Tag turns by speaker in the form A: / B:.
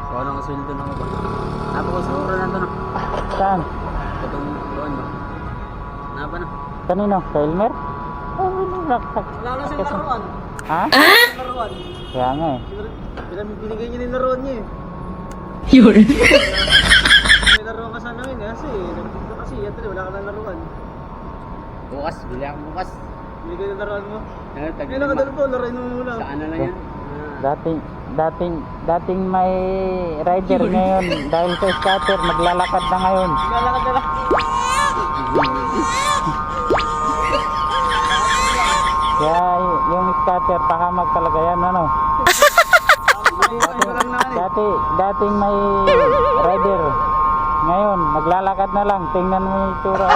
A: Baka nakasildo na ako ba? Napakusura na ito na.
B: Saan?
A: Itong doon ba? Napa na?
B: Kanino? Sa Elmer?
A: Lalo sa laruan.
B: Ha?
A: Laruan.
B: Kaya nga eh.
A: Binigay niya yung laruan niya eh.
C: Yun.
A: May laruan ka sana yun eh. Kasi yato wala ka na laruan. Bukas, bili ako bukas. Binigay yung laruan mo. Ngayon nakadalo po, laruan mo muna. Saan na lang yan?
B: Dating may rider ngayon dahil sa scatter maglalakad na ngayon.
A: Lalakad na lang.
B: Kaya yung scatter pahamag talaga yan ano. Dating may rider ngayon maglalakad na lang. Tingnan mo yung itsura.